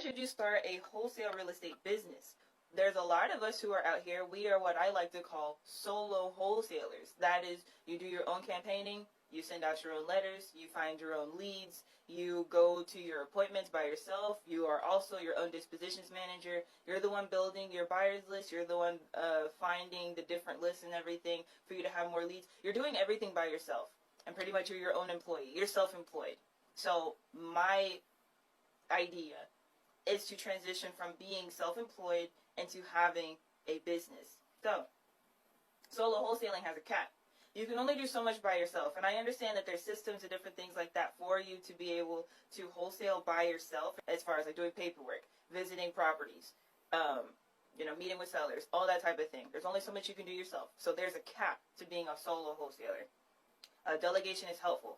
should you start a wholesale real estate business? There's a lot of us who are out here. We are what I like to call solo wholesalers. That is, you do your own campaigning, you send out your own letters, you find your own leads, you go to your appointments by yourself. You are also your own dispositions manager. You're the one building your buyer's list. You're the one finding the different lists and everything for you to have more leads. You're doing everything by yourself. And pretty much you're your own employee. You're self-employed. So my idea is to transition from being self-employed into having a business. So, solo wholesaling has a cap. You can only do so much by yourself. And I understand that there's systems and different things like that for you to be able to wholesale by yourself, as far as like doing paperwork, visiting properties, meeting with sellers, all that type of thing. There's only so much you can do yourself. So there's a cap to being a solo wholesaler. Delegation is helpful.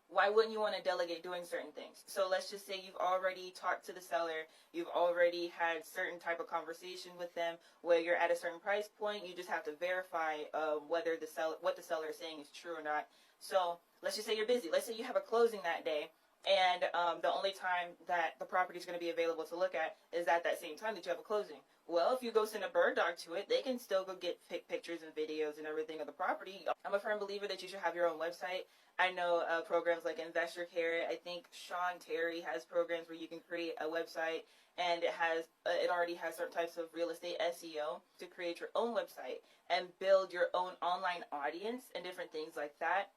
Why wouldn't you want to delegate doing certain things? So let's just say you've already talked to the seller, you've already had certain type of conversation with them where you're at a certain price point. You just have to verify whether what the seller is saying is true or not. So let's just say you're busy. Let's say you have a closing that day, and the only time that the property is going to be available to look at is at that same time that you have a closing. Well, if you go send a bird dog to it, they can still go get pictures and videos and everything of the property. I'm a firm believer that you should have your own website. I know programs like Investor Carrot. I think Sean Terry has programs where you can create a website, and it already has certain types of real estate SEO to create your own website and build your own online audience and different things like that.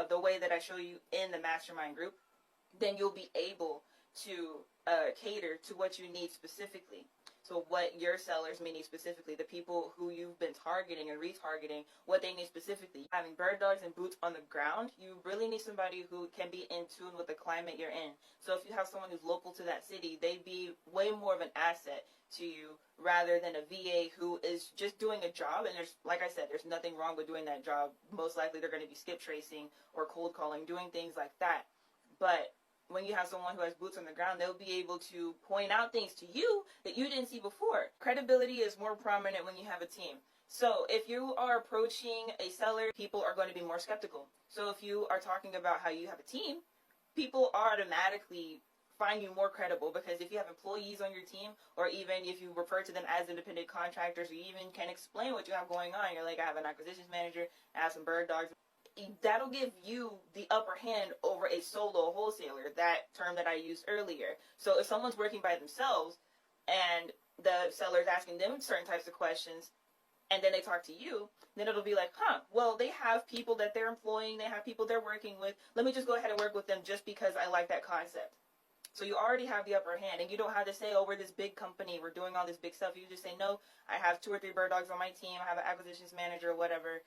The way that I show you in the mastermind group, then you'll be able to cater to what you need specifically. So what your sellers may need specifically, the people who you've been targeting and retargeting, what they need specifically. Having bird dogs and boots on the ground, you really need somebody who can be in tune with the climate you're in. So if you have someone who's local to that city, they'd be way more of an asset to you rather than a VA who is just doing a job. And there's, like I said, there's nothing wrong with doing that job. Most likely they're going to be skip tracing or cold calling, doing things like that. But when you have someone who has boots on the ground, they'll be able to point out things to you that you didn't see before. Credibility is more prominent when you have a team. So if you are approaching a seller, people are going to be more skeptical. So if you are talking about how you have a team, people automatically find you more credible, because if you have employees on your team, or even if you refer to them as independent contractors, or you even can explain what you have going on, you're like, I have an acquisitions manager, I have some bird dogs. That'll give you the upper hand over a solo wholesaler, that term that I used earlier. So if someone's working by themselves and the seller is asking them certain types of questions, and then they talk to you, then it'll be like, well, they have people that they're employing, they have people they're working with. Let me just go ahead and work with them just because I like that concept. So you already have the upper hand, and you don't have to say, oh, we're this big company, we're doing all this big stuff. You just say, no, I have 2 or 3 bird dogs on my team, I have an acquisitions manager or whatever.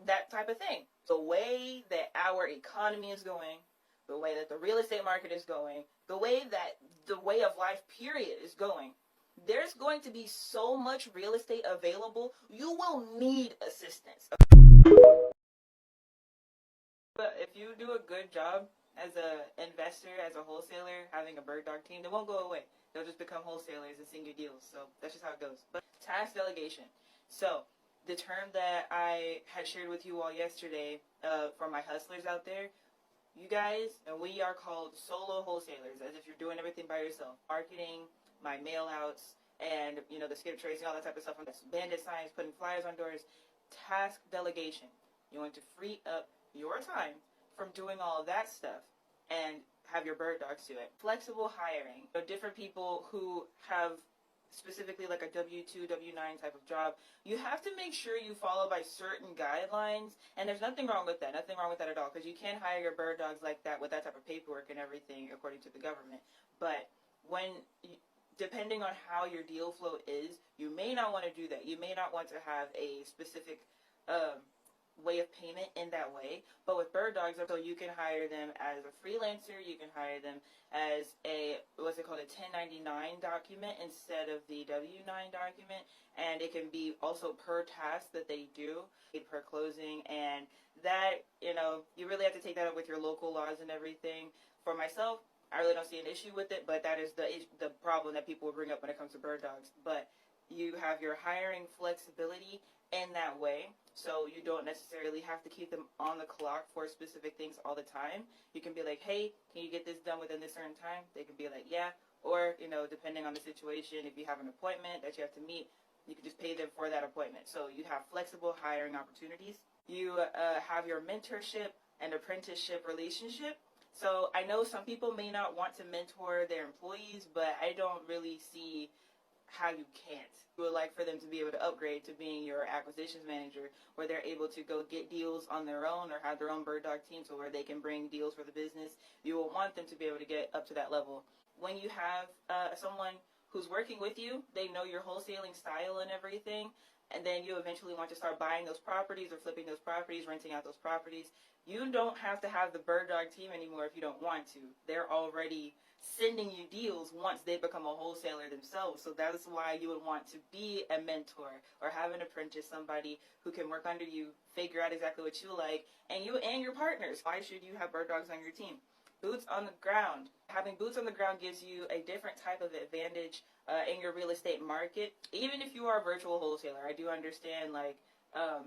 That type of thing. The way that our economy is going, the way that the real estate market is going, the way that the way of life period is going, there's going to be so much real estate available, you will need assistance. But if you do a good job as an investor, as a wholesaler, having a bird dog team, they won't go away. They'll just become wholesalers and send you deals. So that's just how it goes. But task delegation. So the term that I had shared with you all yesterday for my hustlers out there, you guys, and we are called solo wholesalers, as if you're doing everything by yourself. Marketing, my mail outs, and the skip tracing, all that type of stuff. Bandit signs, putting flyers on doors. Task delegation. You want to free up your time from doing all of that stuff and have your bird dogs do it. Flexible hiring. Different people who have specifically like a W-2, W-9 type of job, you have to make sure you follow by certain guidelines, and there's nothing wrong with that at all, because you can hire your bird dogs like that with that type of paperwork and everything according to the government. But depending on how your deal flow is, you may not want to do that. You may not want to have a specific way of payment in that way. But with bird dogs, so you can hire them as a freelancer, you can hire them as a, what's it called, a 1099 document instead of the W-9 document, and it can be also per task that they do, per closing, and that, you really have to take that up with your local laws and everything. For myself, I really don't see an issue with it, but that is the problem that people will bring up when it comes to bird dogs. But you have your hiring flexibility in that way, so you don't necessarily have to keep them on the clock for specific things all the time. You can be like, hey, can you get this done within this certain time? They can be like, yeah. Or, depending on the situation, if you have an appointment that you have to meet, you can just pay them for that appointment. So you have flexible hiring opportunities. You have your mentorship and apprenticeship relationship. So I know some people may not want to mentor their employees, but I don't really see how you can't. You would like for them to be able to upgrade to being your acquisitions manager, where they're able to go get deals on their own or have their own bird dog team, so where they can bring deals for the business. You will want them to be able to get up to that level. When you have someone who's working with you, they know your wholesaling style and everything, and then you eventually want to start buying those properties or flipping those properties, renting out those properties. You don't have to have the bird dog team anymore if you don't want to. They're already sending you deals once they become a wholesaler themselves. So that is why you would want to be a mentor or have an apprentice, somebody who can work under you, figure out exactly what you like, and you and your partners. Why should you have bird dogs on your team? Boots on the ground. Having boots on the ground gives you a different type of advantage in your real estate market. Even if you are a virtual wholesaler, I do understand,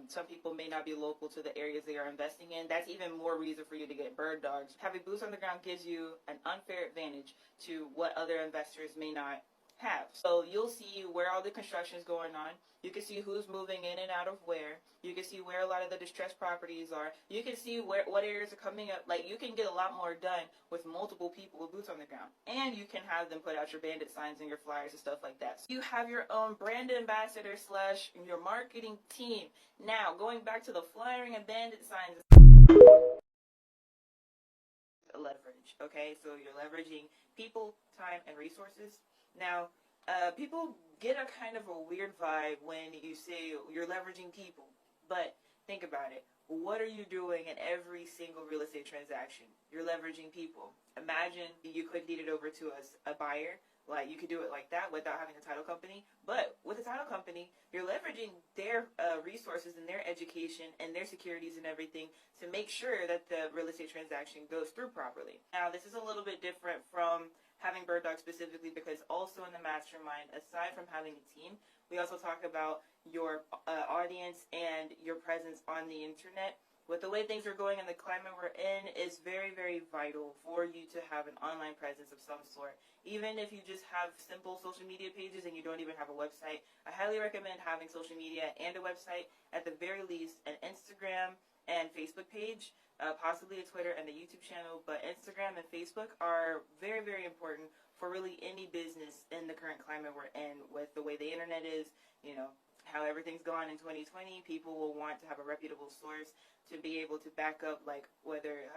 some people may not be local to the areas they are investing in. That's even more reason for you to get bird dogs. Having boots on the ground gives you an unfair advantage to what other investors may not have. So you'll see where all the construction is going on. You can see who's moving in and out of where. You can see where a lot of the distressed properties are. You can see what areas are coming up. You can get a lot more done with multiple people with boots on the ground. And you can have them put out your bandit signs and your flyers and stuff like that. So you have your own brand ambassador / your marketing team. Now, going back to the flyering and bandit signs, leverage, okay? So you're leveraging people, time, and resources. Now, people get a kind of a weird vibe when you say you're leveraging people, but think about it. What are you doing in every single real estate transaction? You're leveraging people. Imagine you could deed it over to a buyer. You could do it like that without having a title company. But with a title company, you're leveraging their resources and their education and their securities and everything to make sure that the real estate transaction goes through properly. Now, this is a little bit different from having bird dogs specifically, because also in the mastermind, aside from having a team, we also talk about your audience and your presence on the internet. With the way things are going in the climate we're in, it's very, very vital for you to have an online presence of some sort. Even if you just have simple social media pages and you don't even have a website, I highly recommend having social media and a website, at the very least an Instagram and Facebook page, possibly a Twitter and a YouTube channel, but Instagram and Facebook are very, very important for really any business in the current climate we're in. With the way the internet is, how everything's gone in 2020, people will want to have a reputable source to be able to back up, whether,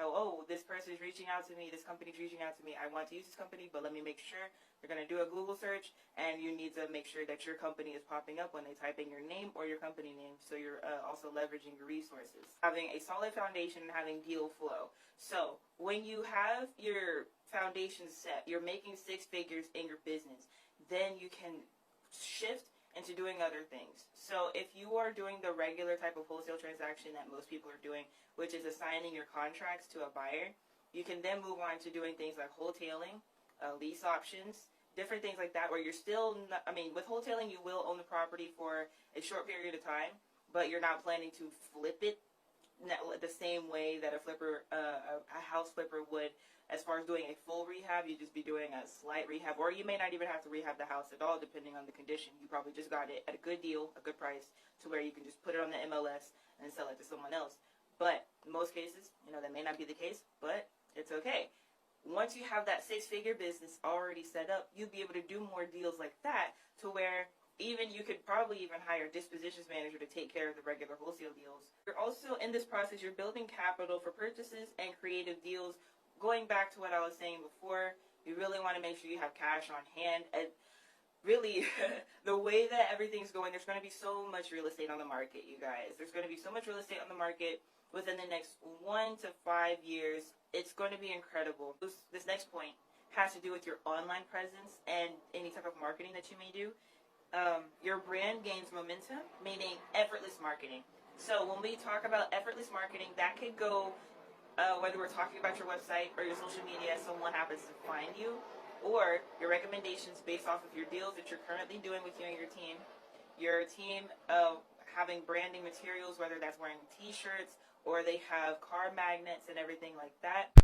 this person is reaching out to me, this company's reaching out to me, I want to use this company, but let me make sure. You're going to do a Google search, and you need to make sure that your company is popping up when they type in your name or your company name, so you're also leveraging your resources. Having a solid foundation and having deal flow. So when you have your foundation set, you're making 6 figures in your business, then you can shift into doing other things. So if you are doing the regular type of wholesale transaction that most people are doing, which is assigning your contracts to a buyer, you can then move on to doing things like wholetailing, lease options, different things like that, where you're still not, with wholetailing, you will own the property for a short period of time, but you're not planning to flip it the same way that a house flipper would. As far as doing a full rehab, you'd just be doing a slight rehab, or you may not even have to rehab the house at all, depending on the condition. You probably just got it at a good deal, a good price, to where you can just put it on the MLS and sell it to someone else. But in most cases, that may not be the case, but it's okay. Once you have that 6-figure business already set up, you'll be able to do more deals like that, to where even you could probably even hire a dispositions manager to take care of the regular wholesale deals. You're also, in this process, you're building capital for purchases and creative deals. Going back to what I was saying before, you really want to make sure you have cash on hand. And really, the way that everything's going, there's going to be so much real estate on the market, you guys. There's going to be so much real estate on the market within the next 1 to 5 years. It's going to be incredible. This next point has to do with your online presence and any type of marketing that you may do. Your brand gains momentum, meaning effortless marketing. So when we talk about effortless marketing, that could go whether we're talking about your website or your social media, someone happens to find you, or your recommendations based off of your deals that you're currently doing with you and your team. Your team having branding materials, whether that's wearing t-shirts or they have car magnets and everything like that.